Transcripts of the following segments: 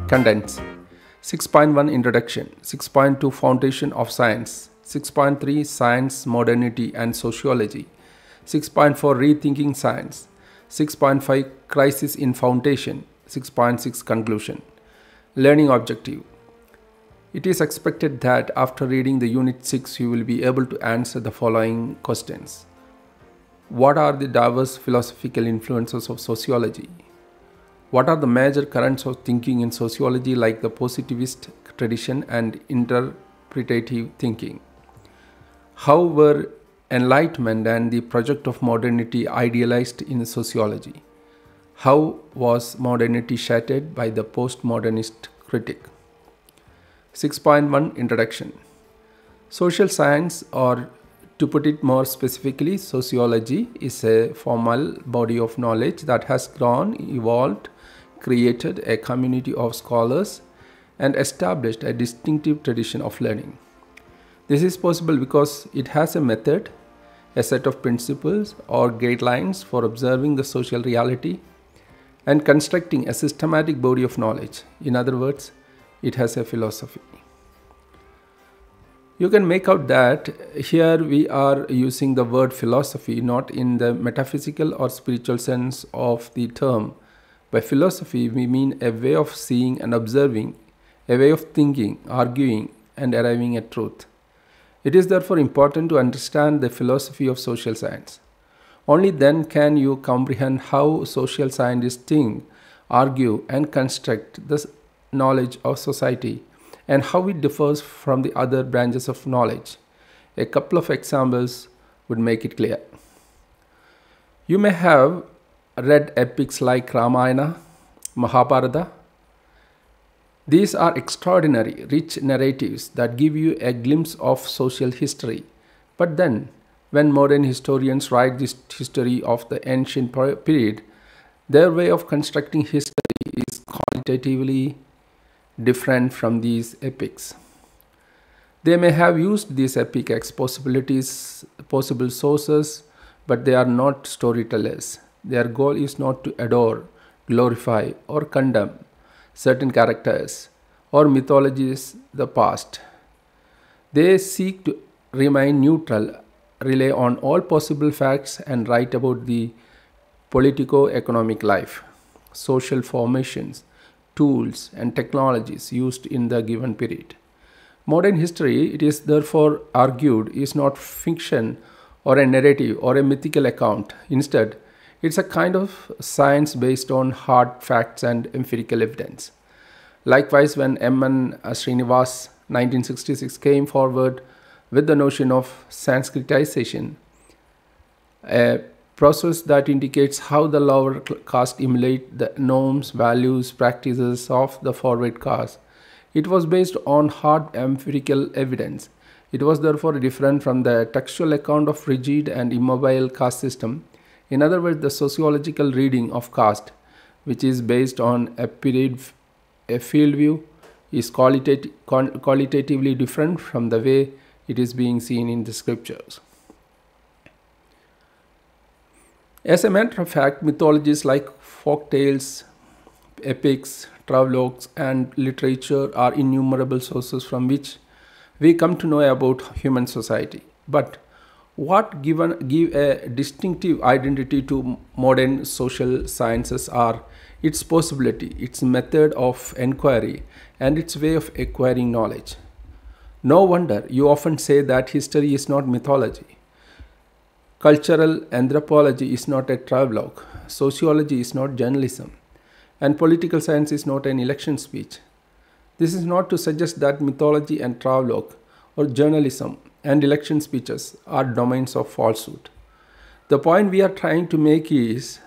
Contents: 6.1 Introduction, 6.2 Foundation of Science, 6.3 Science, Modernity and Sociology, 6.4 Rethinking Science, 6.5 Crisis in Foundation, 6.6 Conclusion. Learning objective: it is expected that after reading the Unit 6 you will be able to answer the following questions. What are the diverse philosophical influences of sociology? What are the major currents of thinking in sociology, like the positivist tradition and interpretative thinking? How were Enlightenment and the project of modernity idealized in sociology? How was modernity shattered by the postmodernist critic? 6.1 Introduction. Social science, or to put it more specifically, sociology, is a formal body of knowledge that has grown, evolved, created a community of scholars, and established a distinctive tradition of learning. This is possible because it has a method, a set of principles or guidelines for observing the social reality and constructing a systematic body of knowledge. In other words, it has a philosophy. You can make out that here we are using the word philosophy not in the metaphysical or spiritual sense of the term. By philosophy, we mean a way of seeing and observing, a way of thinking, arguing, and arriving at truth. It is therefore important to understand the philosophy of social science. Only then can you comprehend how social scientists think, argue, and construct the knowledge of society, and how it differs from the other branches of knowledge. A couple of examples would make it clear. You may have read epics like Ramayana, Mahabharata. These are extraordinary, rich narratives that give you a glimpse of social history. But then, when modern historians write this history of the ancient period, their way of constructing history is qualitatively different from these epics. They may have used these epic as possible sources, but they are not storytellers. Their goal is not to adore, glorify, or condemn certain characters or mythologize the past. They seek to remain neutral, rely on all possible facts, and write about the politico-economic life, social formations, tools, and technologies used in the given period. Modern history, it is therefore argued, is not fiction or a narrative or a mythical account. Instead, it's a kind of science based on hard facts and empirical evidence. Likewise, when M.N. Srinivas 1966 came forward with the notion of Sanskritization, a process that indicates how the lower caste emulate the norms, values, practices of the forward caste, it was based on hard empirical evidence. It was therefore different from the textual account of rigid and immobile caste system. In other words, the sociological reading of caste, which is based on a field view, is qualitatively different from the way it is being seen in the scriptures. As a matter of fact, mythologies like folk tales, epics, travelogues, and literature are innumerable sources from which we come to know about human society. But what give a distinctive identity to modern social sciences are its possibility, its method of inquiry, and its way of acquiring knowledge. No wonder you often say that history is not mythology. Cultural anthropology is not a travelogue, sociology is not journalism, and political science is not an election speech. This is not to suggest that mythology and travelogue, or journalism and election speeches, are domains of falsehood. The point we are trying to make is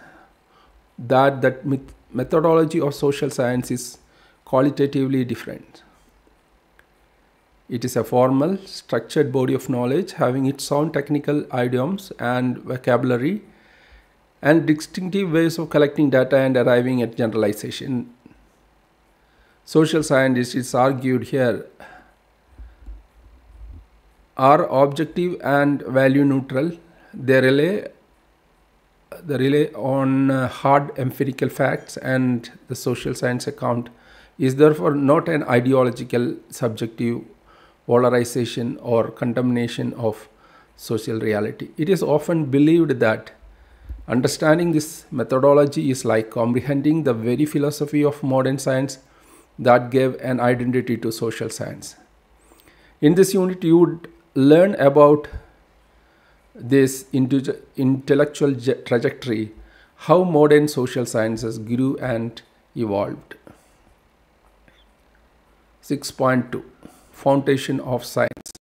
that the methodology of social science is qualitatively different. It is a formal, structured body of knowledge having its own technical idioms and vocabulary and distinctive ways of collecting data and arriving at generalization. Social scientists, it's argued here, are objective and value neutral. They rely on hard empirical facts, and the social science account is therefore not an ideological, subjective polarization or condemnation of social reality. It is often believed that understanding this methodology is like comprehending the very philosophy of modern science that gave an identity to social science. In this unit, you would learn about this intellectual trajectory, how modern social sciences grew and evolved. 6.2 Foundation of Science.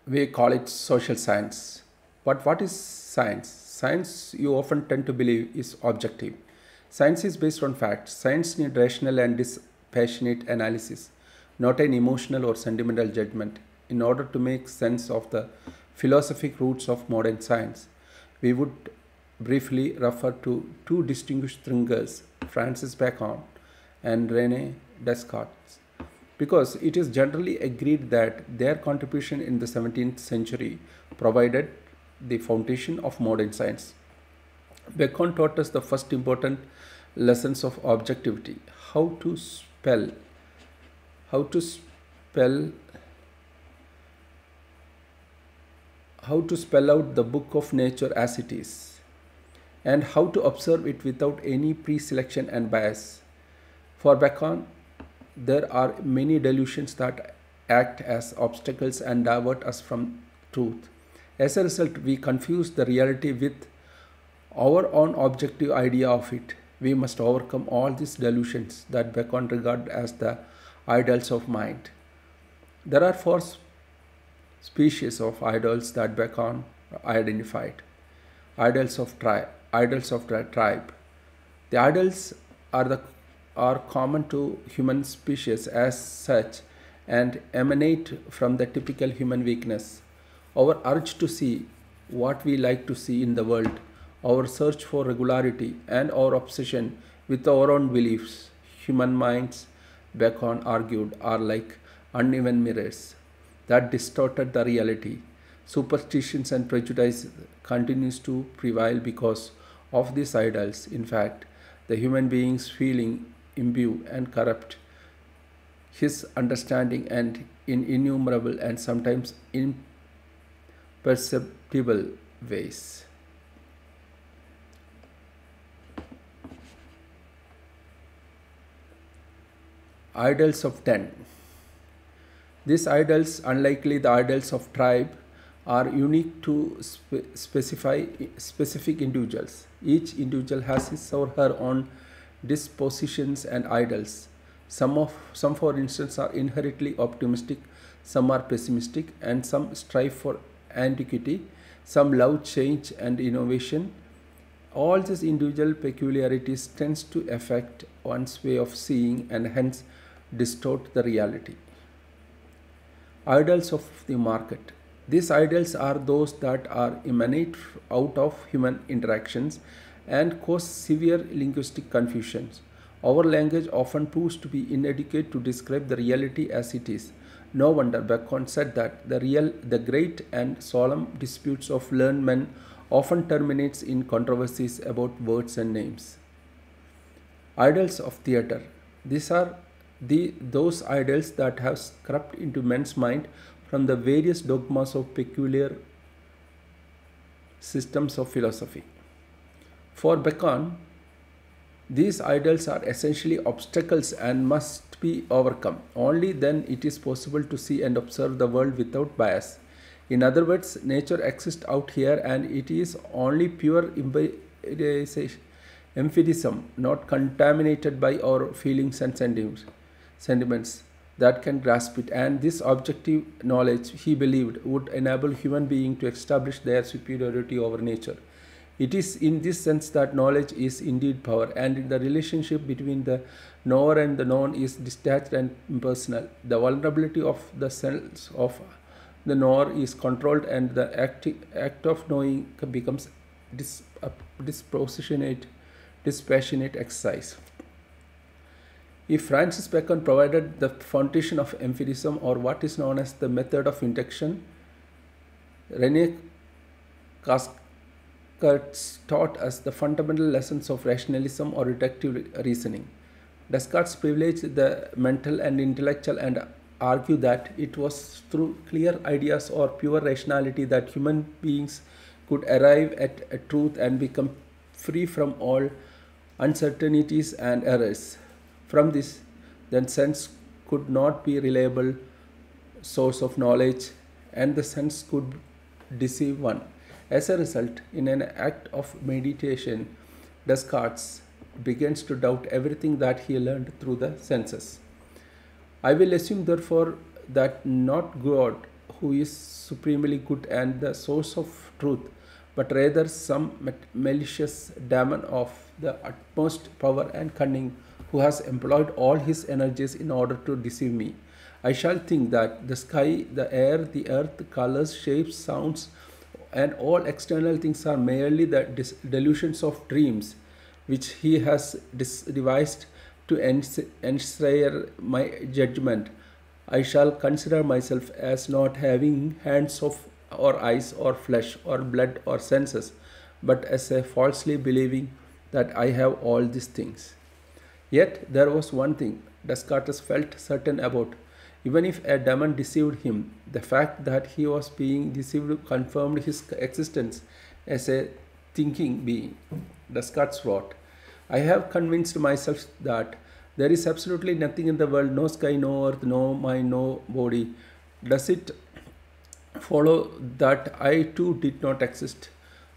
We call it social science. But what is science? Science, you often tend to believe, is objective. Science is based on facts. Science needs rational and dispassionate analysis, not an emotional or sentimental judgment. In order to make sense of the philosophic roots of modern science, we would briefly refer to two distinguished thinkers, Francis Bacon and Renee Descartes, because it is generally agreed that their contribution in the 17th century provided the foundation of modern science. Bacon taught us the first important lessons of objectivity, how to spell how to spell how to spell out the book of nature as it is, and how to observe it without any pre-selection and bias. For Bacon, there are many delusions that act as obstacles and divert us from truth. As a result, we confuse the reality with our own objective idea of it. We must overcome all these delusions that Bacon regarded as the idols of mind. There are four species of idols that Bacon identified. Idols of the tribe. The idols are common to human species as such and emanate from the typical human weakness. Our urge to see what we like to see in the world, our search for regularity, and our obsession with our own beliefs. Human minds, Bacon argued, are like uneven mirrors that distorted the reality. Superstitions and prejudice continues to prevail because of these idols. In fact, the human being's feeling imbue and corrupt his understanding and in innumerable and sometimes imperceptible ways. Idols of ten. These idols, unlikely the idols of tribe, are unique to specific individuals. Each individual has his or her own dispositions and idols. Some, for instance, are inherently optimistic, some are pessimistic, and some strive for antiquity. Some love change and innovation. All these individual peculiarities tends to affect one's way of seeing and hence distort the reality. Idols of the market. These idols are those that are emanate out of human interactions and cause severe linguistic confusions. Our language often proves to be inadequate to describe the reality as it is. No wonder Bacon said that the great and solemn disputes of learned men often terminates in controversies about words and names. Idols of theatre. These are those idols that have crept into men's mind from the various dogmas of peculiar systems of philosophy. For Bacon, these idols are essentially obstacles and must be overcome. Only then it is possible to see and observe the world without bias. In other words, nature exists out here and it is only pure empiricism, not contaminated by our feelings and sentiments that can grasp it, and this objective knowledge, he believed, would enable human beings to establish their superiority over nature. It is in this sense that knowledge is indeed power, and the relationship between the knower and the known is detached and impersonal. The vulnerability of the selves of the knower is controlled, and the act of knowing becomes dispassionate exercise. If Francis Bacon provided the foundation of empiricism, or what is known as the method of induction, Renee Descartes taught us the fundamental lessons of rationalism or deductive reasoning. Descartes privileged the mental and intellectual and argued that it was through clear ideas or pure rationality that human beings could arrive at a truth and become free from all uncertainties and errors. From this, then sense could not be reliable source of knowledge and the sense could deceive one. As a result, in an act of meditation, Descartes begins to doubt everything that he learned through the senses. I will assume, therefore, that not God, who is supremely good and the source of truth, but rather some malicious demon of the utmost power and cunning, who has employed all his energies in order to deceive me. I shall think that the sky, the air, the earth, colors, shapes, sounds, and all external things are merely the delusions of dreams which he has devised to ensnare my judgment. I shall consider myself as not having hands of or eyes or flesh or blood or senses, but as a falsely believing that I have all these things. Yet there was one thing Descartes felt certain about. Even if a demon deceived him, the fact that he was being deceived confirmed his existence as a thinking being. Descartes wrote, I have convinced myself that there is absolutely nothing in the world, no sky, no earth, no mind, no body. Does it follow that I too did not exist?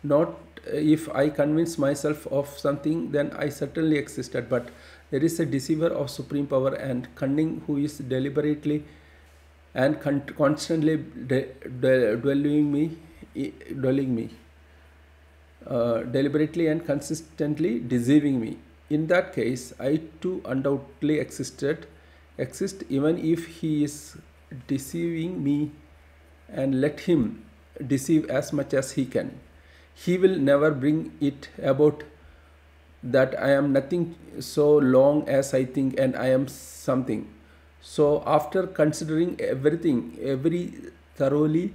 Not if I convince myself of something, then I certainly existed, but there is a deceiver of supreme power and cunning who is deliberately and constantly dwelling me, deliberately and consistently deceiving me. In that case, I too undoubtedly exist even if he is deceiving me, and let him deceive as much as he can. He will never bring it about that I am nothing so long as I think and I am something. So after considering every thoroughly,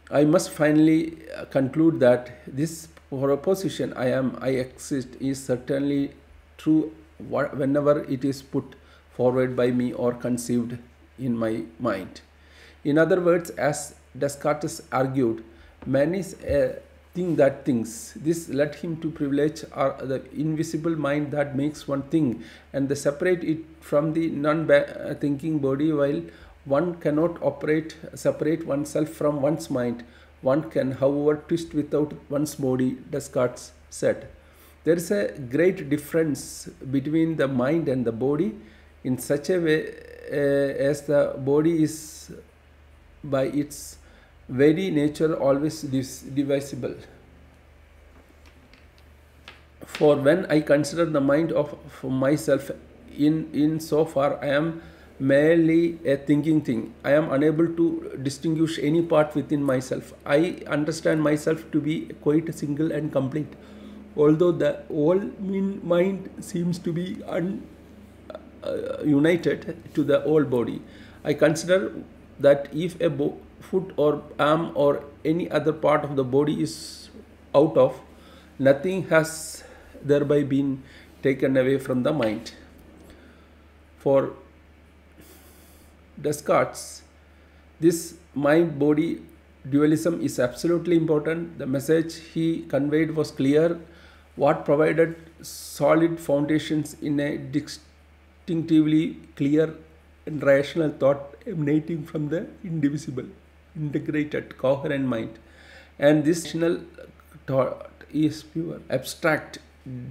I must finally conclude that this proposition I exist is certainly true whenever it is put forward by me or conceived in my mind. In other words, as Descartes argued, man is a thing that thinks. This led him to privilege the invisible mind that makes one thing and separate it from the non-thinking body. While one cannot separate oneself from one's mind, one can, however, twist without one's body, Descartes said. There is a great difference between the mind and the body in such a way as the body is by its very nature always divisible. For when I consider the mind of myself in so far I am merely a thinking thing, I am unable to distinguish any part within myself. I understand myself to be quite single and complete, although the whole mind seems to be united to the whole body. I consider that if a foot or arm or any other part of the body is out of, nothing has thereby been taken away from the mind. For Descartes, this mind-body dualism is absolutely important. The message he conveyed was clear. What provided solid foundations in a distinctively clear and rational thought emanating from the indivisible, integrated, coherent mind. And this rational thought is pure, abstract,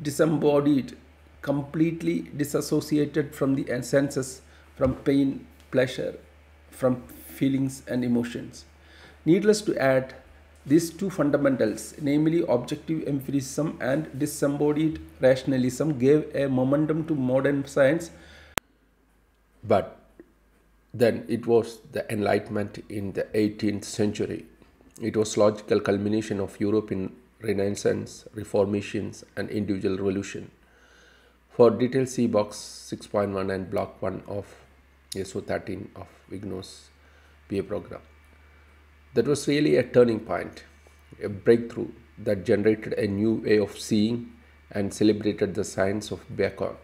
disembodied, completely disassociated from the senses, from pain, pleasure, from feelings and emotions. Needless to add, these two fundamentals, namely objective empiricism and disembodied rationalism, gave a momentum to modern science. But then it was the Enlightenment in the 18th century. It was logical culmination of European Renaissance, Reformations, and individual revolution. For details, see box 6.1 and block 1 of SO13 of Vigno's PA program. That was really a turning point, a breakthrough that generated a new way of seeing, and celebrated the science of Beckham,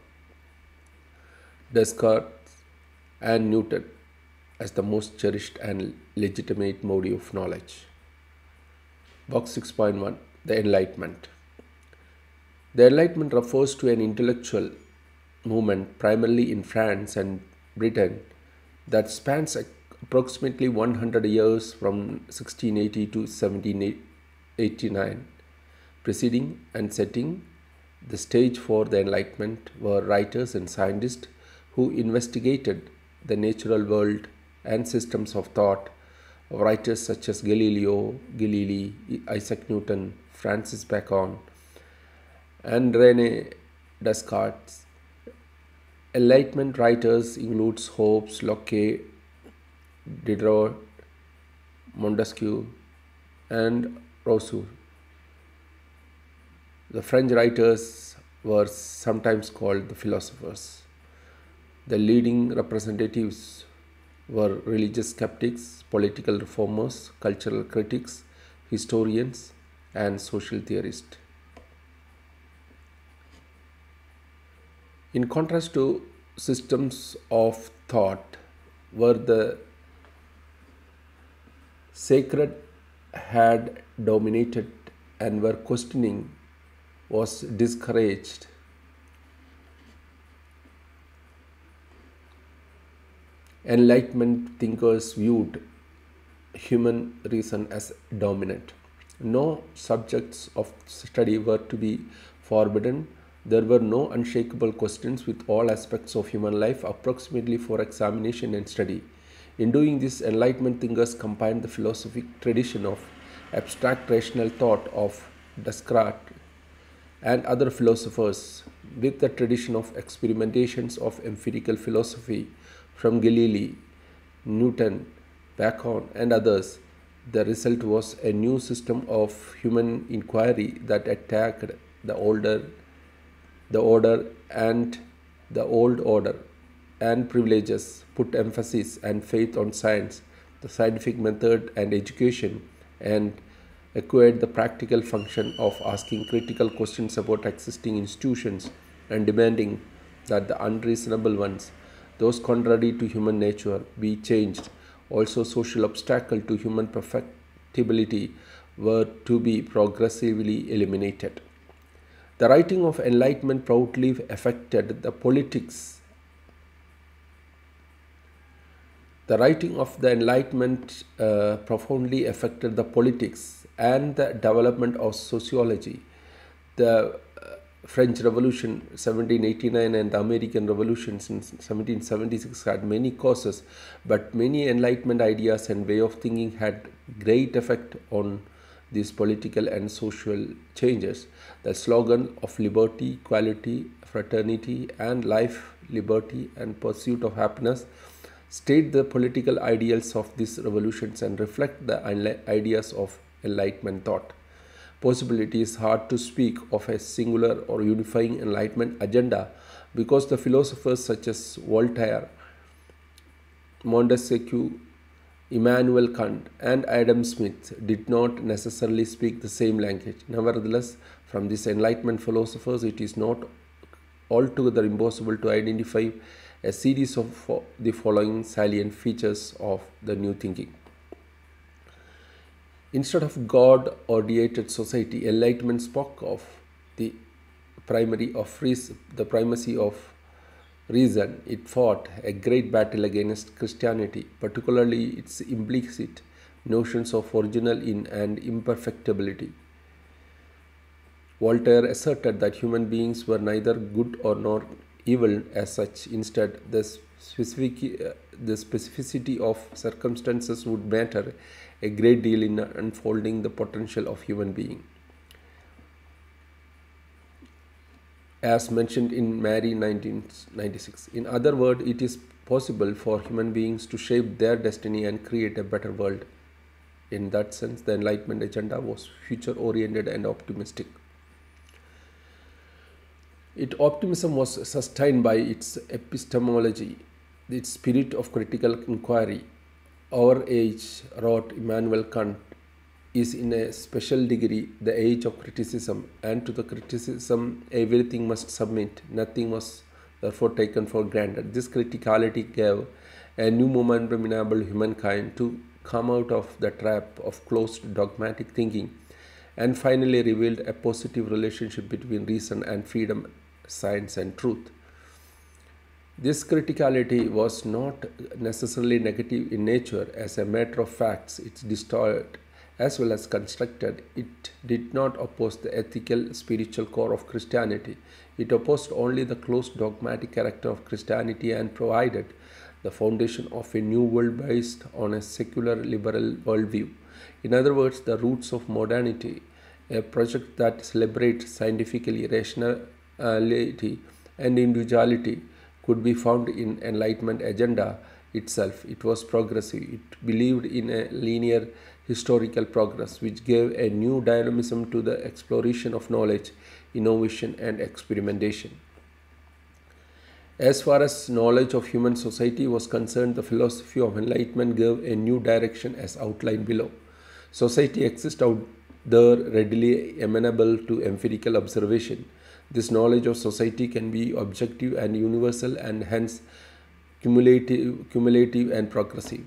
Descartes, and Newton as the most cherished and legitimate body of knowledge. Box 6.1, the Enlightenment. The Enlightenment refers to an intellectual movement primarily in France and Britain that spans approximately 100 years from 1680 to 1789. Preceding and setting the stage for the Enlightenment were writers and scientists who investigated the natural world and systems of thought. Writers such as Galileo Galilei, Isaac Newton, Francis Bacon, and Renee Descartes. Enlightenment writers includes Hobbes, Locke, Diderot, Montesquieu, and Rousseau. The French writers were sometimes called the philosophers. The leading representatives were religious skeptics, political reformers, cultural critics, historians, and social theorists. In contrast to systems of thought where the sacred had dominated and where questioning was discouraged, Enlightenment thinkers viewed human reason as dominant. No subjects of study were to be forbidden. There were no unshakable questions with all aspects of human life approximately for examination and study. In doing this, Enlightenment thinkers combined the philosophic tradition of abstract rational thought of Descartes and other philosophers with the tradition of experimentations of empirical philosophy from Galilei, Newton, Bacon, and others. The result was a new system of human inquiry that attacked the order and the old order and privileges, put emphasis and faith on science, the scientific method and education, and acquired the practical function of asking critical questions about existing institutions and demanding that the unreasonable ones, those contrary to human nature, be changed. Also, social obstacles to human perfectibility were to be progressively eliminated. The writing of Enlightenment proudly affected the politics. The writing of the Enlightenment profoundly affected the politics and the development of sociology. The French Revolution 1789 and the American Revolutions in 1776 had many causes, but many Enlightenment ideas and way of thinking had great effect on these political and social changes. The slogan of liberty, equality, fraternity, and life, liberty, and pursuit of happiness state the political ideals of these revolutions and reflect the ideas of Enlightenment thought. Possibly it is hard to speak of a singular or unifying Enlightenment agenda because the philosophers such as Voltaire, Montesquieu, Immanuel Kant, and Adam Smith did not necessarily speak the same language. Nevertheless, from these Enlightenment philosophers, it is not altogether impossible to identify a series of the following salient features of the new thinking. Instead of God ordained society, Enlightenment spoke of the primacy of reason. It fought a great battle against Christianity, particularly its implicit notions of original in and imperfectibility. Voltaire asserted that human beings were neither good or nor evil as such. Instead, the specificity of circumstances would matter a great deal in unfolding the potential of human being. As mentioned in Mary 1996. In other words, it is possible for human beings to shape their destiny and create a better world. In that sense, the Enlightenment agenda was future-oriented and optimistic. Its optimism was sustained by its epistemology, its spirit of critical inquiry. Our age, wrote Immanuel Kant, is in a special degree the age of criticism, and to the criticism everything must submit, nothing must therefore taken for granted. This criticality gave a new momentum enabled humankind to come out of the trap of closed dogmatic thinking, and finally revealed a positive relationship between reason and freedom, science and truth. This criticality was not necessarily negative in nature. As a matter of fact, it's distorted as well as constructed. It did not oppose the ethical, spiritual core of Christianity. It opposed only the closed dogmatic character of Christianity and provided the foundation of a new world based on a secular liberal worldview. In other words, the roots of modernity, a project that celebrates scientifically rationality and individuality, could be found in Enlightenment agenda itself. It was progressive. It believed in a linear historical progress which gave a new dynamism to the exploration of knowledge, innovation and experimentation. As far as knowledge of human society was concerned, the philosophy of Enlightenment gave a new direction as outlined below. Society exists out there readily amenable to empirical observation. This knowledge of society can be objective and universal and hence cumulative and progressive.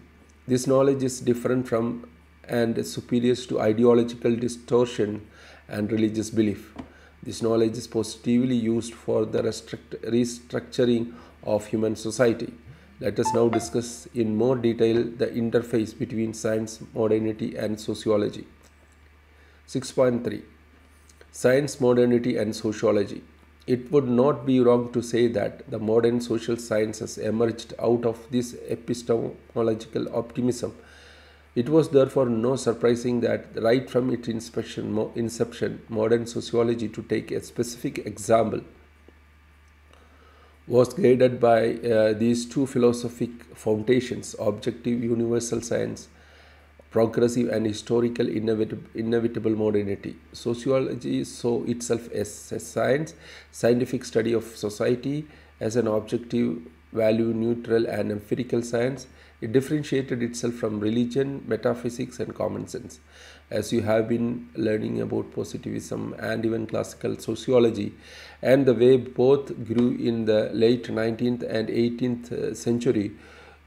This knowledge is different from and superior to ideological distortion and religious belief. This knowledge is positively used for the restructuring of human society. Let us now discuss in more detail the interface between science, modernity and sociology. 6.3 Science, Modernity and Sociology. It would not be wrong to say that the modern social sciences emerged out of this epistemological optimism. It was therefore no surprising that right from its inception, modern sociology, to take a specific example, was guided by these two philosophic foundations: objective universal science, progressive and historical inevitable modernity. Sociology saw itself as a scientific study of society, as an objective, value neutral and empirical science. It differentiated itself from religion, metaphysics and common sense. As you have been learning about positivism and even classical sociology, and the way both grew in the late 19th and 18th century,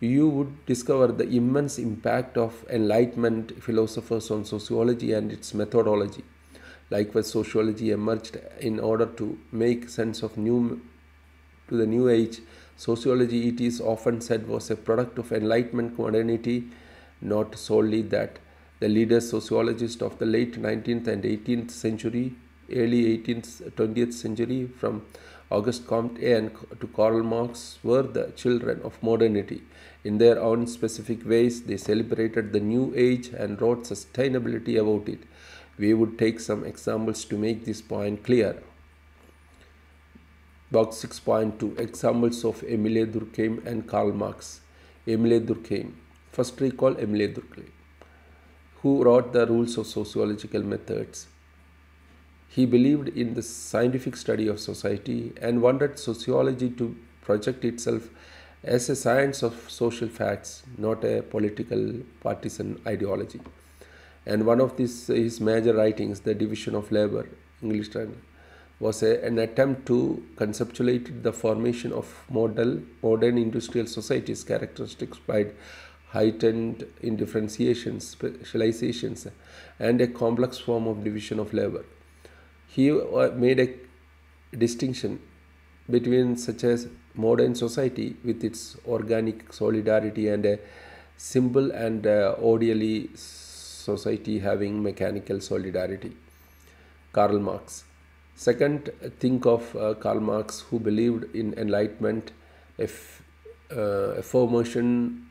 you would discover the immense impact of Enlightenment philosophers on sociology and its methodology. Likewise, sociology emerged in order to make sense of the new age. Sociology, it is often said, was a product of Enlightenment modernity. Not solely that. The leaders sociologists of the late 19th and 18th century, early 18th, 20th century, from Auguste Comte and to Karl Marx, were the children of modernity. In their own specific ways, they celebrated the new age and wrote sustainability about it. We would take some examples to make this point clear. Box 6.2 Examples of Émile Durkheim and Karl Marx. Émile Durkheim. First recall Émile Durkheim, who wrote the rules of sociological methods. He believed in the scientific study of society and wanted sociology to project itself as a science of social facts, not a political partisan ideology. And one of his major writings, The Division of Labor, English term, was an attempt to conceptualize the formation of modern industrial societies characterized by heightened indifferentiation, specializations, and a complex form of division of labor. He made a distinction between such as modern society with its organic solidarity and a simple and orderly society having mechanical solidarity. Karl Marx. Second, think of Karl Marx, who believed in Enlightenment, a formation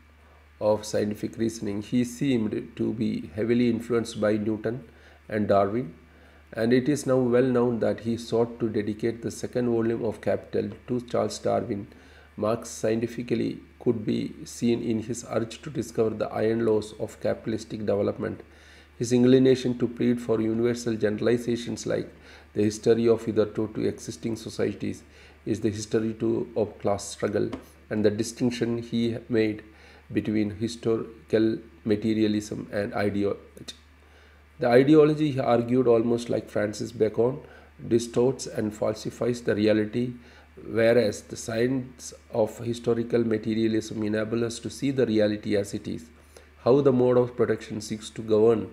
of scientific reasoning. He seemed to be heavily influenced by Newton and Darwin, and it is now well known that he sought to dedicate the second volume of Capital to Charles Darwin. Marx scientifically could be seen in his urge to discover the iron laws of capitalistic development. His inclination to plead for universal generalizations like the history of hitherto to existing societies is the history of class struggle, and the distinction he made between historical materialism and ideology. The ideology, he argued, almost like Francis Bacon, distorts and falsifies the reality, whereas the science of historical materialism enables us to see the reality as it is, how the mode of production seeks to govern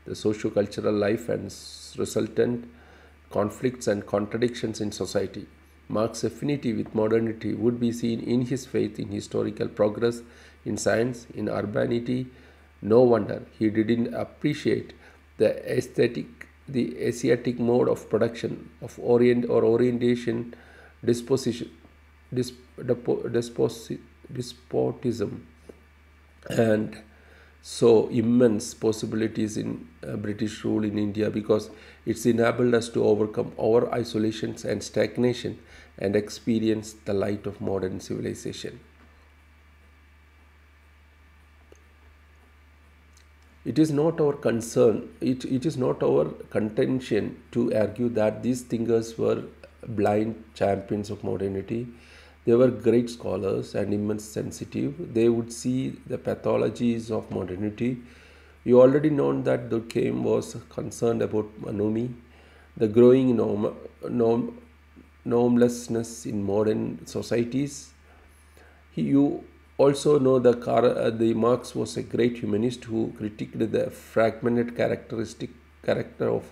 the socio-cultural life and resultant conflicts and contradictions in society. Marx's affinity with modernity would be seen in his faith in historical progress, in science, in urbanity. No wonder he didn't appreciate the Asiatic mode of production, of orientation, disposition, despotism, and so immense possibilities in British rule in India, because it's enabled us to overcome our isolations and stagnation and experience the light of modern civilization. It is not our concern, it is not our contention to argue that these thinkers were blind champions of modernity. They were great scholars and immense sensitive. They would see the pathologies of modernity. You already know that Durkheim was concerned about anomy, the growing normlessness in modern societies. You also know the Marx was a great humanist who critiqued the fragmented character of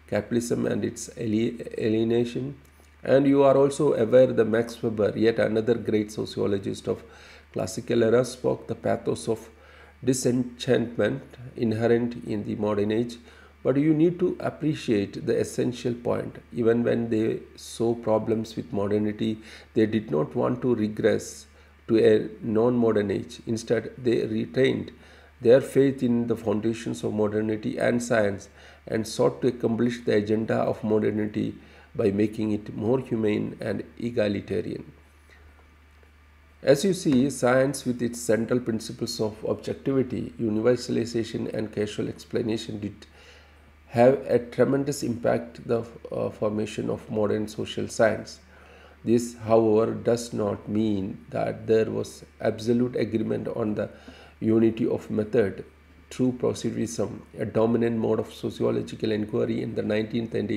capitalism and its alienation. And you are also aware that Max Weber, yet another great sociologist of classical era, spoke the pathos of disenchantment inherent in the modern age. But you need to appreciate the essential point. Even when they saw problems with modernity, they did not want to regress to a non-modern age. Instead, they retained their faith in the foundations of modernity and science and sought to accomplish the agenda of modernity by making it more humane and egalitarian. As you see, science with its central principles of objectivity, universalization and casual explanation did have a tremendous impact the formation of modern social science. This, however, does not mean that there was absolute agreement on the unity of method. True positivism, a dominant mode of sociological inquiry in the 19th and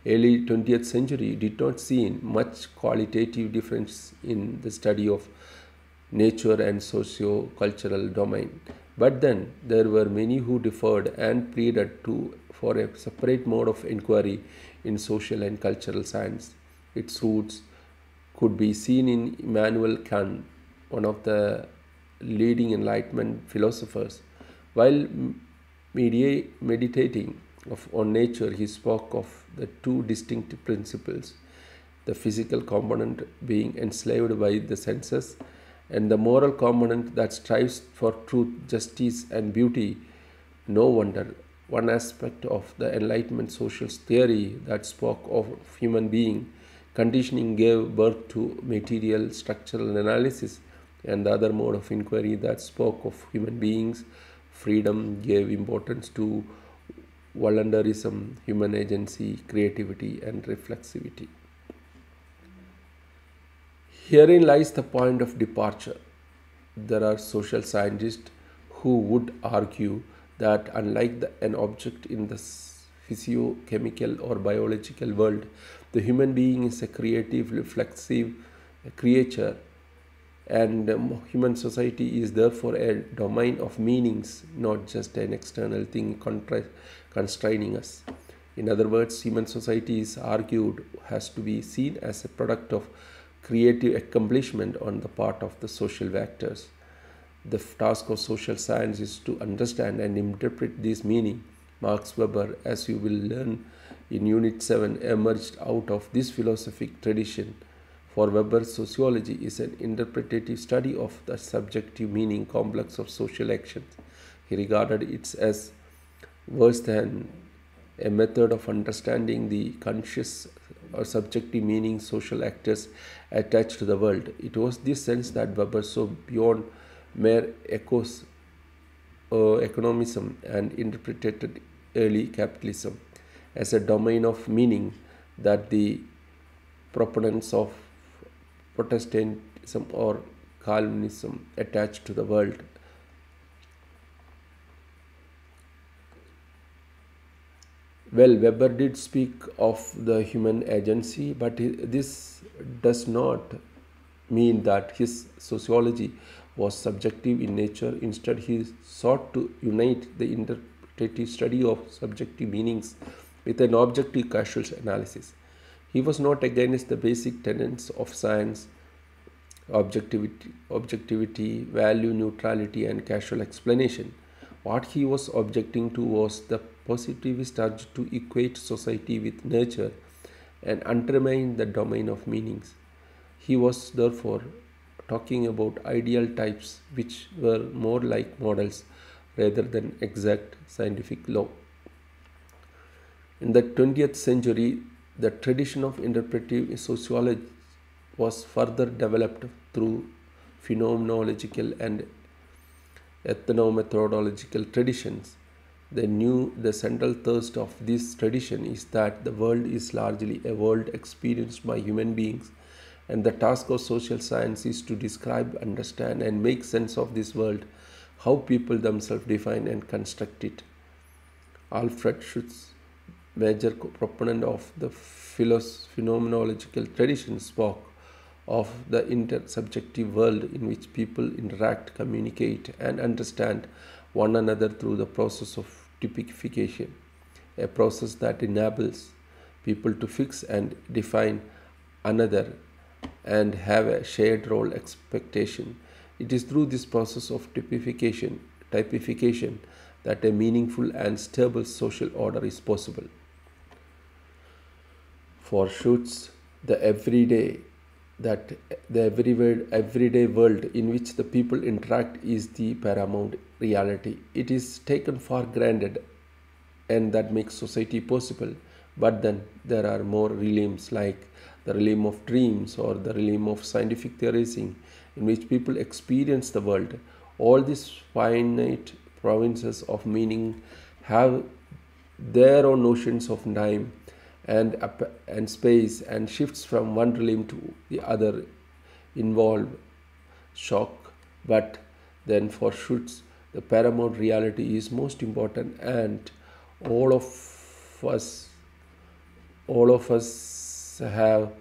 early 20th century, did not see much qualitative difference in the study of nature and socio-cultural domain. But then there were many who differed and pleaded for a separate mode of inquiry in social and cultural science. Its roots could be seen in Immanuel Kant, one of the leading Enlightenment philosophers. While meditating on nature, he spoke of the two distinct principles, the physical component being enslaved by the senses, and the moral component that strives for truth, justice, and beauty. No wonder one aspect of the Enlightenment social theory that spoke of human being conditioning gave birth to material structural analysis, and the other mode of inquiry that spoke of human beings freedom gave importance to voluntarism, human agency, creativity, and reflexivity. Herein lies the point of departure. There are social scientists who would argue that unlike an object in the physiochemical or biological world, the human being is a creative, reflexive creature, and human society is therefore a domain of meanings, not just an external thing constraining us. In other words, human society is argued has to be seen as a product of creative accomplishment on the part of the social actors. The task of social science is to understand and interpret this meaning. Max Weber, as you will learn in Unit 7, emerged out of this philosophic tradition. For Weber, sociology is an interpretative study of the subjective meaning complex of social actions. He regarded it as worse than a method of understanding the conscious or subjective meaning social actors attach to the world. It was this sense that Weber saw beyond mere economism and interpreted early capitalism as a domain of meaning that the proponents of Protestantism or Calvinism attached to the world. Well, Weber did speak of the human agency, but this does not mean that his sociology was subjective in nature. Instead, he sought to unite the interpretative study of subjective meanings with an objective causal analysis. He was not against the basic tenets of science, objectivity, value neutrality, and casual explanation. What he was objecting to was the positivist urge to equate society with nature and undermine the domain of meanings. He was therefore talking about ideal types which were more like models rather than exact scientific law. In the 20th century, the tradition of interpretive sociology was further developed through phenomenological and ethnomethodological traditions. The central thrust of this tradition is that the world is largely a world experienced by human beings, and the task of social science is to describe, understand, and make sense of this world, how people themselves define and construct it. Alfred Schutz, major proponent of the phenomenological tradition, spoke of the intersubjective world in which people interact, communicate, and understand one another through the process of typification, a process that enables people to fix and define another and have a shared role expectation. It is through this process of typification that a meaningful and stable social order is possible. For Schutz, the everyday world in which the people interact is the paramount reality. It is taken for granted, and that makes society possible. But then there are more realms like the realm of dreams or the realm of scientific theorizing, in which people experience the world. All these finite provinces of meaning have their own notions of time and space, and shifts from one realm to the other involve shock. But then for Schutz, the paramount reality is most important, and all of us all of us have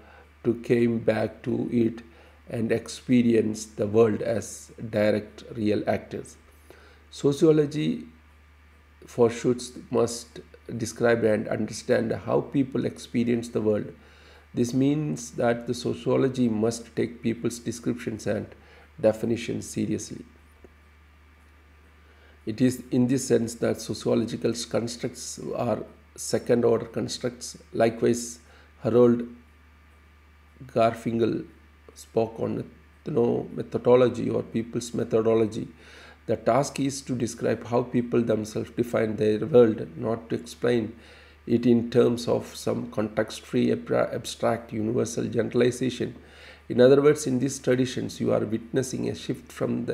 to came back to it and experience the world as direct real actors. Sociology for Schutz must describe and understand how people experience the world. This means that the sociology must take people's descriptions and definitions seriously. It is in this sense that sociological constructs are second order constructs. Likewise, Harold Garfinkel spoke on methodology or people's methodology. The task is to describe how people themselves define their world, not to explain it in terms of some context-free, abstract, universal generalization. In other words, in these traditions, you are witnessing a shift from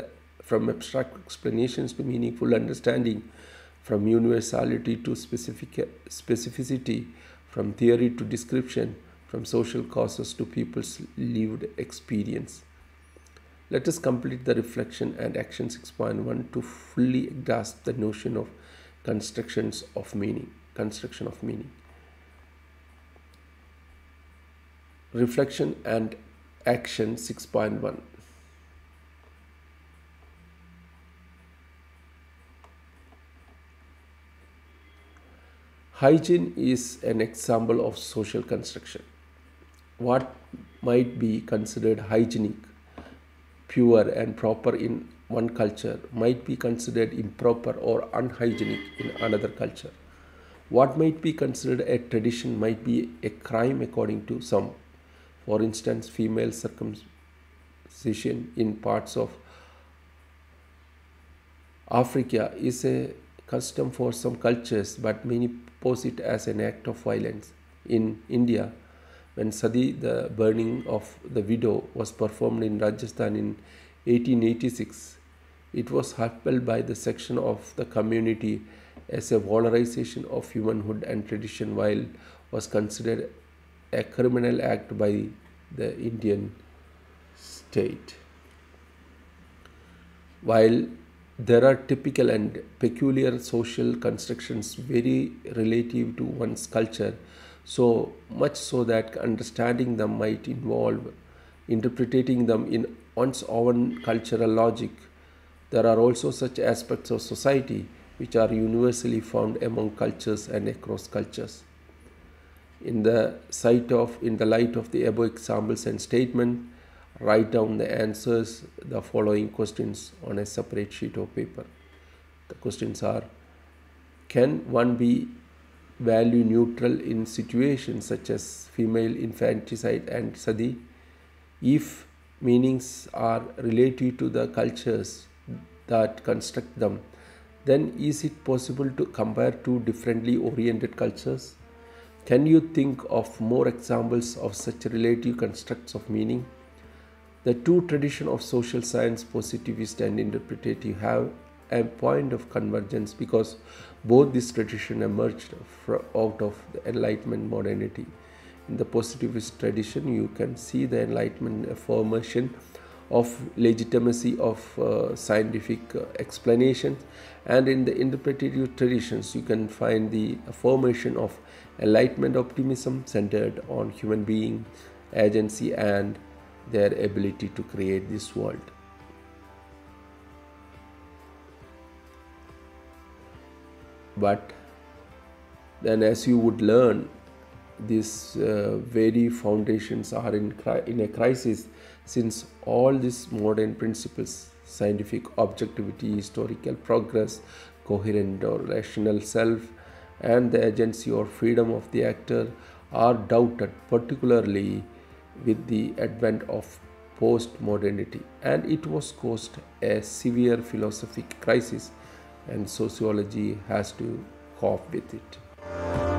abstract explanations to meaningful understanding, from universality to specificity, from theory to description, from social causes to people's lived experience. Let us complete the reflection and action 6.1 to fully grasp the notion of construction of meaning. Reflection and action 6.1. Hygiene is an example of social construction. What might be considered hygienic, pure, and proper in one culture might be considered improper or unhygienic in another culture. What might be considered a tradition might be a crime according to some. For instance, female circumcision in parts of Africa is a custom for some cultures, but many pose it as an act of violence. In India, when Sati, the burning of the widow, was performed in Rajasthan in 1886, it was upheld by the section of the community as a valorization of humanhood and tradition, while was considered a criminal act by the Indian state. While There are typical and peculiar social constructions very relative to one's culture, so much so that understanding them might involve interpreting them in one's own cultural logic. There are also such aspects of society which are universally found among cultures and across cultures. In the light of the above examples and statement, write down the answers the following questions on a separate sheet of paper. The questions are: can one be value neutral in situations such as female infanticide and sati? If meanings are relative to the cultures that construct them, then is it possible to compare two differently oriented cultures? Can you think of more examples of such relative constructs of meaning? The two traditions of social science, positivist and interpretative, have a point of convergence because both these traditions emerged out of the Enlightenment modernity. In the positivist tradition, you can see the Enlightenment affirmation of legitimacy of scientific explanation, and in the interpretative traditions you can find the affirmation of enlightenment optimism centered on human being agency and their ability to create this world. But then, as you would learn, these very foundations are in a crisis, since all these modern principles, scientific objectivity, historical progress, coherent or rational self, and the agency or freedom of the actor are doubted, particularly with the advent of post-modernity, and it was caused a severe philosophic crisis, and sociology has to cope with it.